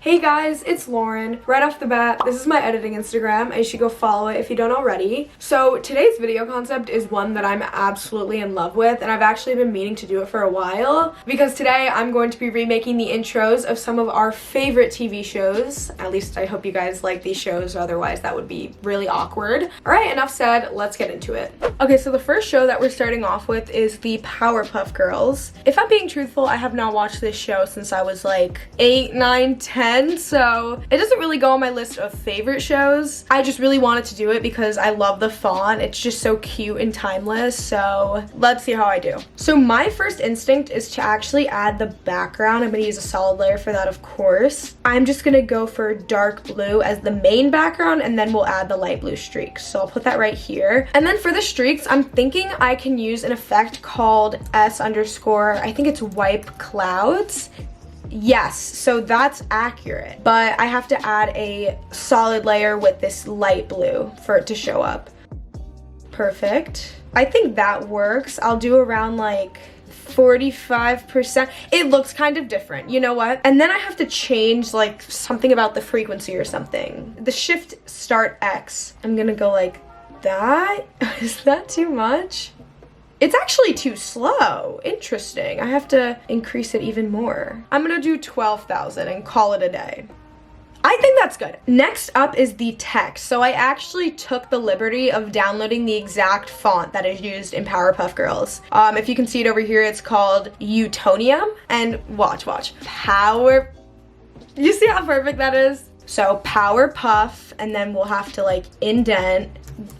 Hey guys, it's Lauren. Right off the bat, this is my editing Instagram, and you should go follow it if you don't already. So today's video concept is one that I'm absolutely in love with, and I've actually been meaning to do it for a while, because today I'm going to be remaking the intros of some of our favorite TV shows. At least I hope you guys like these shows, otherwise that would be really awkward. Alright, enough said, let's get into it. Okay, so the first show that we're starting off with is the Powerpuff Girls. If I'm being truthful, I have not watched this show since I was like 8, 9, 10. So it doesn't really go on my list of favorite shows. I just really wanted to do it because I love the font. It's just so cute and timeless. So let's see how I do. So my first instinct is to actually add the background. I'm going to use a solid layer for that, of course. I'm just going to go for dark blue as the main background, and then we'll add the light blue streaks. So I'll put that right here. And then for the streaks, I'm thinking I can use an effect called S underscore, I think it's wipe clouds. Yes, so that's accurate, but I have to add a solid layer with this light blue for it to show up. Perfect. I think that works. I'll do around like 45%. It looks kind of different, you know what? And then I have to change like something about the frequency or something. The shift start X. I'm gonna go like that. Is that too much? It's actually too slow. Interesting. I have to increase it even more. I'm gonna do 12,000 and call it a day. I think that's good. Next up is the text. So I actually took the liberty of downloading the exact font that is used in Powerpuff Girls. If you can see it over here, it's called Utonium. And watch. Power. You see how perfect that is? So Powerpuff, and then we'll have to like indent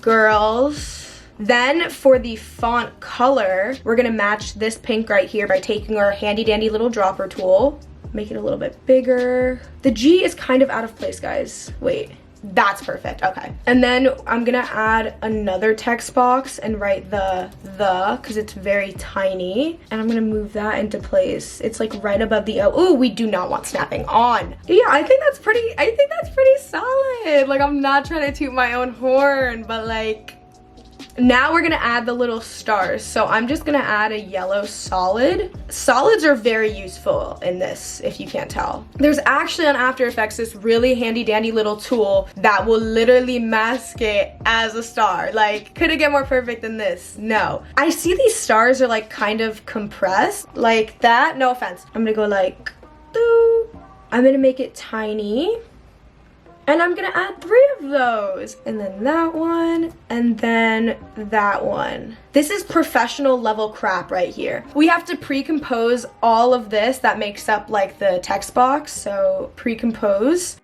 girls. Then for the font color, we're gonna match this pink right here by taking our handy dandy little dropper tool, make it a little bit bigger. The G is kind of out of place, guys. Wait, that's perfect, okay. And then I'm gonna add another text box and write the, because it's very tiny. And I'm gonna move that into place. It's like right above the O. Ooh, we do not want snapping on. Yeah, I think that's pretty solid. Like, I'm not trying to toot my own horn, but like, now we're gonna add the little stars. So I'm just gonna add a yellow solid. Solids are very useful in this, if you can't tell. There's actually on After Effects this really handy dandy little tool that will literally mask it as a star. Like, could it get more perfect than this? No. I see these stars are like kind of compressed like that. No offense. I'm gonna go like, doo. I'm gonna make it tiny. And I'm gonna add 3 of those. And then that one, and then that one. This is professional level crap right here. We have to pre-compose all of this that makes up like the text box, so pre-compose.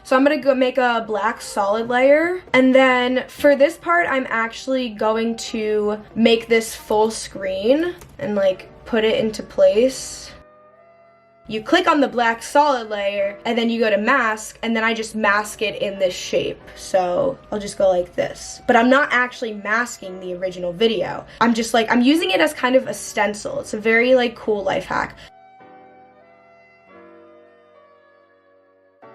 So I'm gonna go make a black solid layer. And then for this part, I'm actually going to make this full screen and like put it into place. You click on the black solid layer, and then you go to mask, and then I just mask it in this shape. So I'll just go like this. But I'm not actually masking the original video. I'm just like, I'm using it as kind of a stencil. It's a very like cool life hack.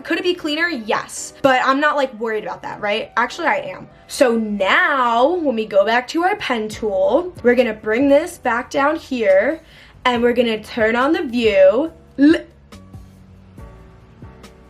Could it be cleaner? Yes. But I'm not like worried about that, right? Actually, I am. So now, when we go back to our pen tool, we're gonna bring this back down here, and we're gonna turn on the view.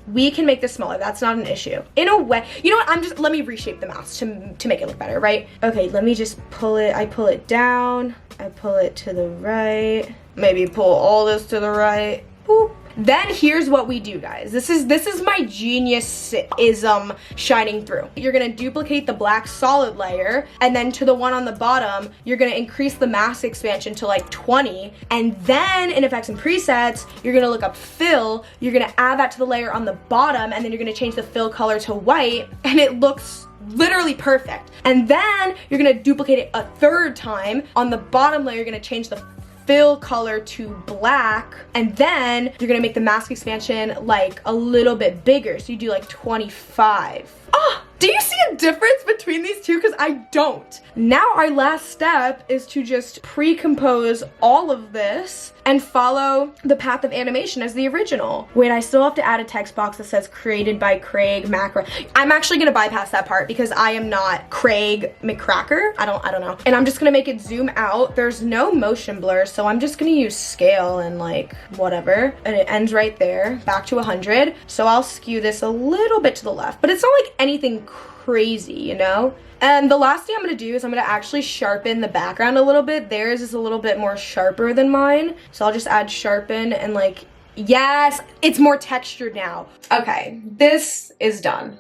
We can make this smaller, that's not an issue. In a way, you know what, let me reshape the mouse to make it look better, right? Okay, let me just pull it, I pull it down, I pull it to the right, maybe pull all this to the right, boop. Then here's what we do, guys. This is my genius-ism shining through. You're gonna duplicate the black solid layer, and then to the one on the bottom, you're gonna increase the mask expansion to like 20, and then in effects and presets, you're gonna look up fill, you're gonna add that to the layer on the bottom, and then you're gonna change the fill color to white, and it looks literally perfect. And then you're gonna duplicate it a 3rd time. On the bottom layer, you're gonna change the fill color to black, and then you're gonna make the mask expansion like a little bit bigger, so you do like 25. Oh, do you see a difference between these two because I don't. Now our last step is to just pre-compose all of this and follow the path of animation as the original. Wait, I still have to add a text box that says created by Craig Macra. I'm actually gonna bypass that part because I am not Craig McCracker. I don't know. And I'm just gonna make it zoom out. There's no motion blur, so I'm just gonna use scale and like whatever. And it ends right there, back to 100. So I'll skew this a little bit to the left, but it's not like anything crazy, you know? And the last thing I'm gonna do is I'm gonna actually sharpen the background a little bit. Theirs is a little bit more sharper than mine. So I'll just add sharpen and like, yes, it's more textured now. Okay, this is done.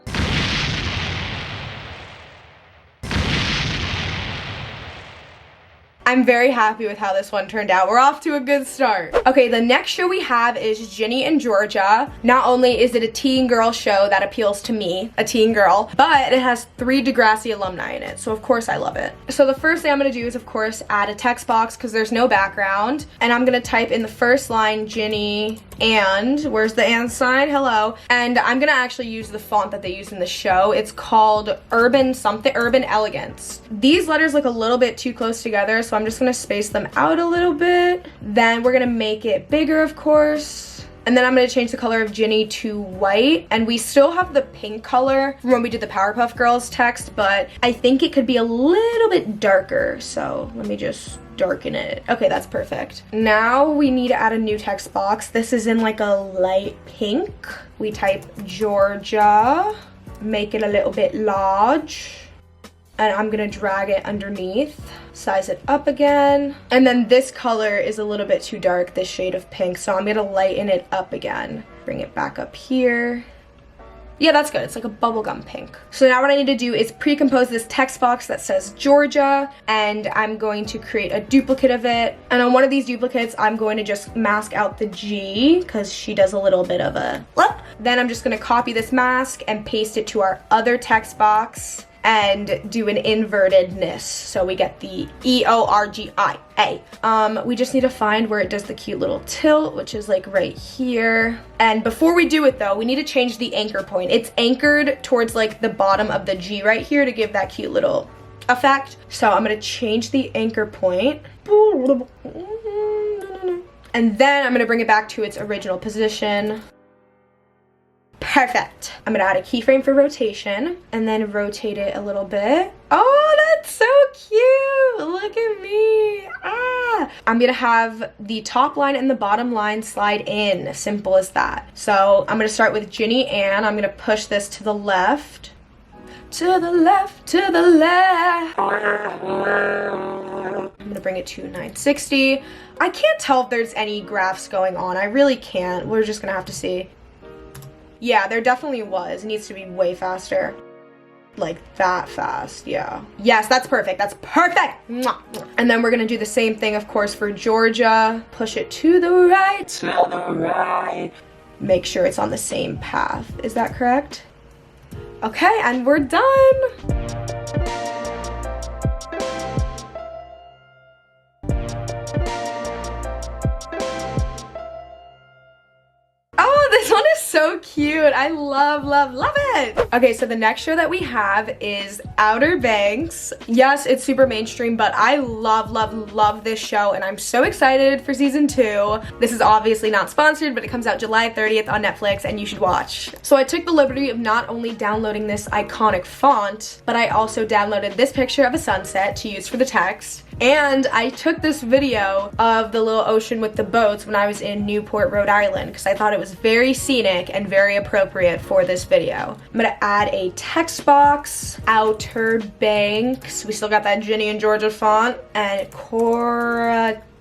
I'm very happy with how this one turned out. We're off to a good start. Okay, the next show we have is Ginny and Georgia. Not only is it a teen girl show that appeals to me, a teen girl, but it has 3 Degrassi alumni in it, so of course I love it. So the first thing I'm gonna do is of course add a text box because there's no background, and I'm gonna type in the first line Ginny and, where's the and sign? Hello. And I'm gonna actually use the font that they use in the show. It's called Urban Elegance. These letters look a little bit too close together, so I'm just gonna space them out a little bit. Then we're gonna make it bigger, of course. And then I'm gonna change the color of Ginny to white. And we still have the pink color from when we did the Powerpuff Girls text, but I think it could be a little bit darker. So let me just darken it. Okay, that's perfect. Now we need to add a new text box. This is in like a light pink. We type Georgia, make it a little bit large. And I'm gonna drag it underneath, size it up again. And then this color is a little bit too dark, this shade of pink, so I'm gonna lighten it up again. Bring it back up here. Yeah, that's good. It's like a bubblegum pink. So now what I need to do is pre-compose this text box that says Georgia, and I'm going to create a duplicate of it. And on one of these duplicates, I'm going to just mask out the G, because she does a little bit of a whoop. Then I'm just gonna copy this mask and paste it to our other text box and do an invertedness, so we get the E-O-R-G-I-A. We just need to find where it does the cute little tilt, which is like right here. And before we do it though, we need to change the anchor point. It's anchored towards like the bottom of the G right here to give that cute little effect. So I'm gonna change the anchor point. And then I'm gonna bring it back to its original position. Perfect. I'm gonna add a keyframe for rotation and then rotate it a little bit. Oh, that's so cute. Look at me. Ah. I'm gonna have the top line and the bottom line slide in. Simple as that. So I'm gonna start with Ginny Ann. I'm gonna push this to the left. To the left, to the left. I'm gonna bring it to 960. I can't tell if there's any graphs going on. I really can't. We're just gonna have to see. Yeah, there definitely was. It needs to be way faster. Like that fast, yeah. Yes, that's perfect. That's perfect. And then we're gonna do the same thing, of course, for Georgia. Push it to the right. To the right. Make sure it's on the same path. Is that correct? Okay, and we're done. So cute. I love it. Okay, so the next show that we have is Outer Banks. Yes, it's super mainstream, but I love this show, and I'm so excited for season 2. This is obviously not sponsored, but it comes out July 30th on Netflix, and you should watch. So I took the liberty of not only downloading this iconic font, but I also downloaded this picture of a sunset to use for the text. And I took this video of the little ocean with the boats when I was in Newport, Rhode Island, because I thought it was very scenic and very appropriate for this video. I'm gonna add a text box, Outer Banks. We still got that Ginny and Georgia font, and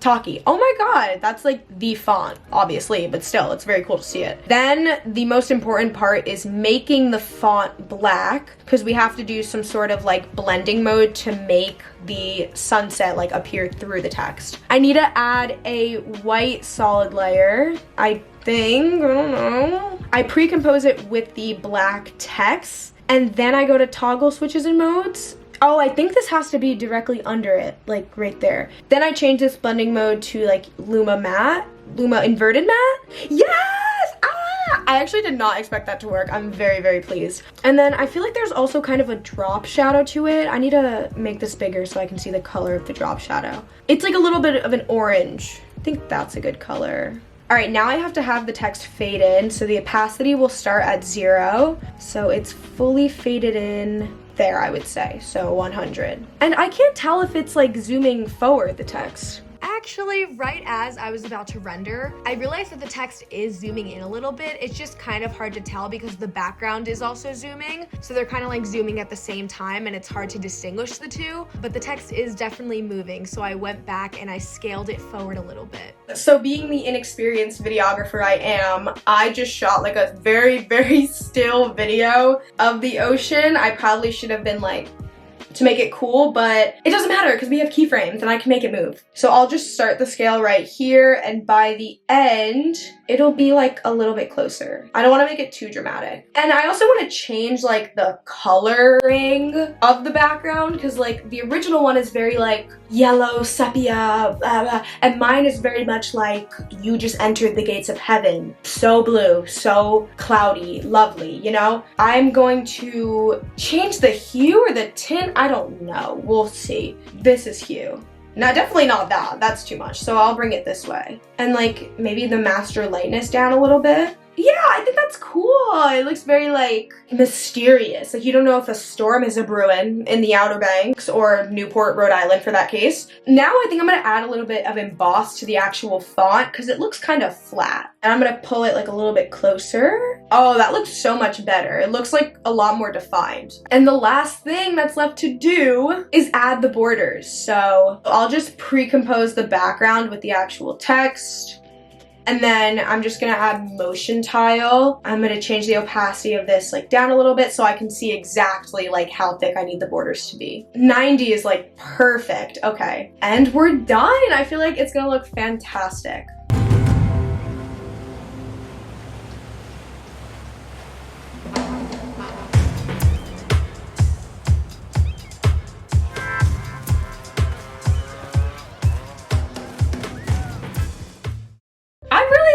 Taki. Oh my god, that's like the font, obviously, but still, it's very cool to see it. Then the most important part is making the font black, because we have to do some sort of like blending mode to make the sunset like appear through the text. I need to add a white solid layer, I think, I don't know. I pre-compose it with the black text, and then I go to toggle switches and modes. Oh, I think this has to be directly under it, like right there. Then I change this blending mode to like Luma Matte, Luma Inverted Matte. Yes! Ah! I actually did not expect that to work. I'm very, very pleased. And then I feel like there's also kind of a drop shadow to it. I need to make this bigger so I can see the color of the drop shadow. It's like a little bit of an orange. I think that's a good color. All right, now I have to have the text fade in, so the opacity will start at 0. So it's fully faded in there, I would say, so 100. And I can't tell if it's like zooming forward, the text. Actually, right as I was about to render, I realized that the text is zooming in a little bit. It's just kind of hard to tell because the background is also zooming. So they're kind of like zooming at the same time and it's hard to distinguish the two, but the text is definitely moving. So I went back and I scaled it forward a little bit. So being the inexperienced videographer I am, I just shot like a very, very still video of the ocean. I probably should have been like, to make it cool, but it doesn't matter because we have keyframes and I can make it move. So I'll just start the scale right here, and by the end, it'll be like a little bit closer. I don't want to make it too dramatic. And I also want to change like the coloring of the background because like the original one is very like yellow, sepia, blah, blah, and mine is very much like you just entered the gates of heaven. So blue, so cloudy, lovely, you know? I'm going to change the hue or the tint. I don't know. We'll see. This is hue. Now, definitely not that. That's too much. So I'll bring it this way. And like maybe the master lightness down a little bit. Yeah, I think that's cool. It looks very like mysterious. Like you don't know if a storm is a brewing in the Outer Banks or Newport, Rhode Island for that case. Now I think I'm gonna add a little bit of emboss to the actual font because it looks kind of flat. And I'm gonna pull it like a little bit closer. Oh, that looks so much better. It looks like a lot more defined. And the last thing that's left to do is add the borders. So I'll just pre-compose the background with the actual text. And then I'm just gonna add motion tile. I'm gonna change the opacity of this like down a little bit so I can see exactly like how thick I need the borders to be. 90 is like perfect, okay. And we're done. I feel like it's gonna look fantastic.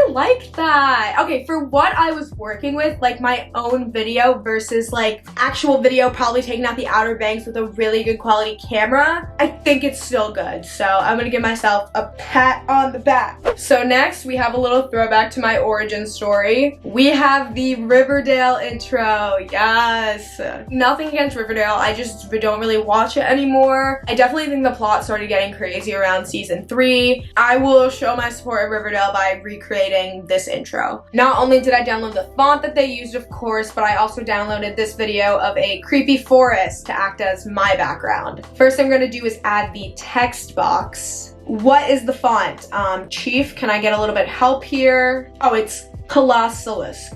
Like that. Okay, for what I was working with, like my own video versus like actual video probably taking out the Outer Banks with a really good quality camera, I think it's still good. So I'm gonna give myself a pat on the back. So next we have a little throwback to my origin story. We have the Riverdale intro. Yes. Nothing against Riverdale, I just don't really watch it anymore. I definitely think the plot started getting crazy around season 3. I will show my support of Riverdale by recreating this intro. Not only did I download the font that they used, of course, but I also downloaded this video of a creepy forest to act as my background. First thing I'm gonna do is add the text box. What is the font? Chief, can I get a little bit help here? Oh, it's Colossalus,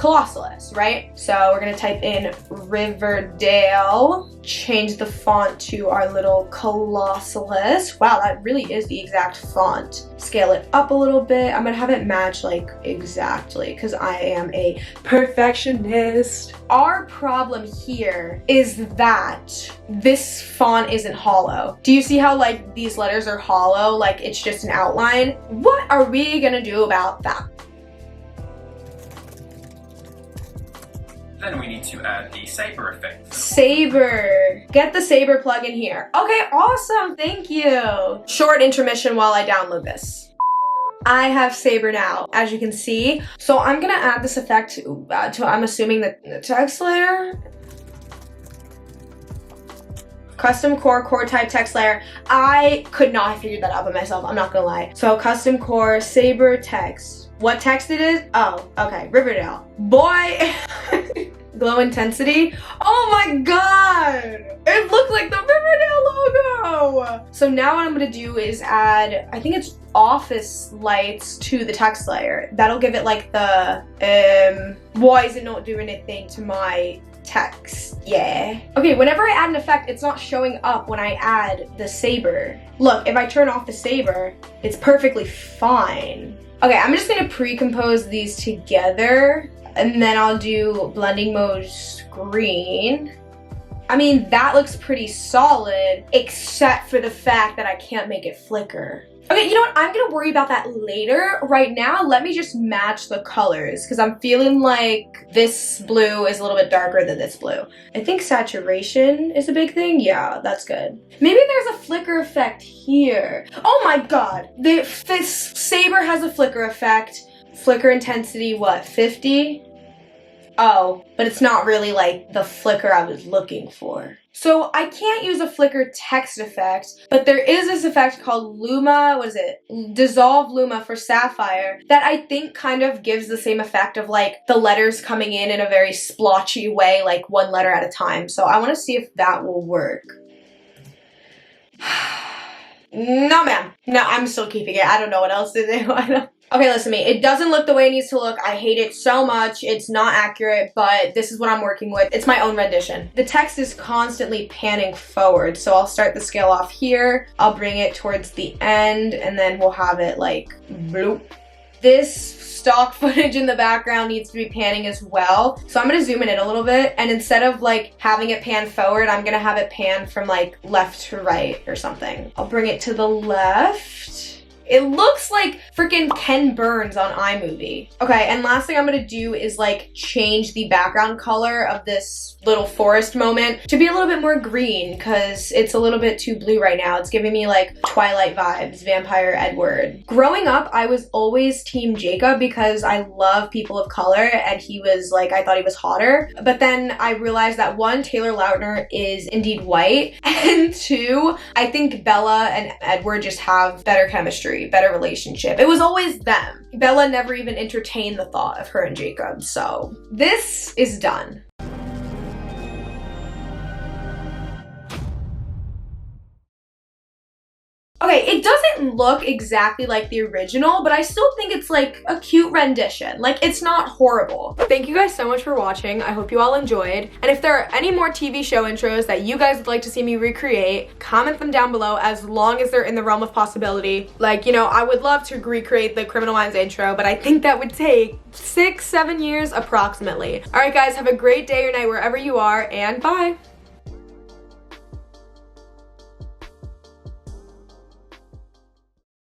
right? So we're gonna type in Riverdale, change the font to our little Colossalus. Wow, that really is the exact font. Scale it up a little bit. I'm gonna have it match like exactly because I am a perfectionist. Our problem here is that this font isn't hollow. Do you see how like these letters are hollow? Like it's just an outline? What are we gonna do about that? Then we need to add the saber effect. Saber. Get the saber plug in here. Okay, awesome. Thank you. Short intermission while I download this. I have saber now, as you can see. So I'm gonna add this effect to I'm assuming the text layer. Custom core type text layer. I could not have figured that out by myself, I'm not gonna lie. So custom core, saber text. What text it is? Oh, okay, Riverdale. Boy! Glow intensity. Oh my god! It looked like the Riverdale logo! So now what I'm gonna do is add, I think it's office lights to the text layer. That'll give it like the, why is it not doing anything to my text? Yeah. Okay, whenever I add an effect, it's not showing up when I add the saber. Look, if I turn off the saber, it's perfectly fine. Okay, I'm just gonna pre-compose these together and then I'll do blending mode screen. I mean, that looks pretty solid, except for the fact that I can't make it flicker. Okay, you know what? I'm gonna worry about that later. Right now, let me just match the colors because I'm feeling like this blue is a little bit darker than this blue. I think saturation is a big thing. Yeah, that's good. Maybe there's a flicker effect here. Oh my god. This saber has a flicker effect. Flicker intensity, what, 50? Oh, but it's not really like the flicker I was looking for. So I can't use a flicker text effect, but there is this effect called Luma, what is it? Dissolve Luma for Sapphire that I think kind of gives the same effect of like the letters coming in a very splotchy way, like one letter at a time. So I want to see if that will work. No, ma'am. No, I'm still keeping it. I don't know what else to do. Okay, listen to me. It doesn't look the way it needs to look. I hate it so much. It's not accurate, but this is what I'm working with. It's my own rendition. The text is constantly panning forward, so I'll start the scale off here. I'll bring it towards the end, and then we'll have it like bloop. This stock footage in the background needs to be panning as well. So I'm gonna zoom in a little bit, and instead of like having it pan forward, I'm gonna have it pan from like left to right or something. I'll bring it to the left. It looks like freaking Ken Burns on iMovie. Okay, and last thing I'm gonna do is like change the background color of this little forest moment to be a little bit more green because it's a little bit too blue right now. It's giving me like Twilight vibes, Vampire Edward. Growing up, I was always Team Jacob because I love people of color and he was like, I thought he was hotter. But then I realized that one, Taylor Lautner is indeed white, and two, I think Bella and Edward just have better chemistry, better relationship. It was always them. Bella never even entertained the thought of her and Jacob, so this is done. Okay, it doesn't look exactly like the original, but I still think it's like a cute rendition. Like, it's not horrible. Thank you guys so much for watching. I hope you all enjoyed. And if there are any more TV show intros that you guys would like to see me recreate, comment them down below as long as they're in the realm of possibility. Like, you know, I would love to recreate the Criminal Minds intro, but I think that would take 6-7 years approximately. All right, guys, have a great day or night wherever you are, and bye.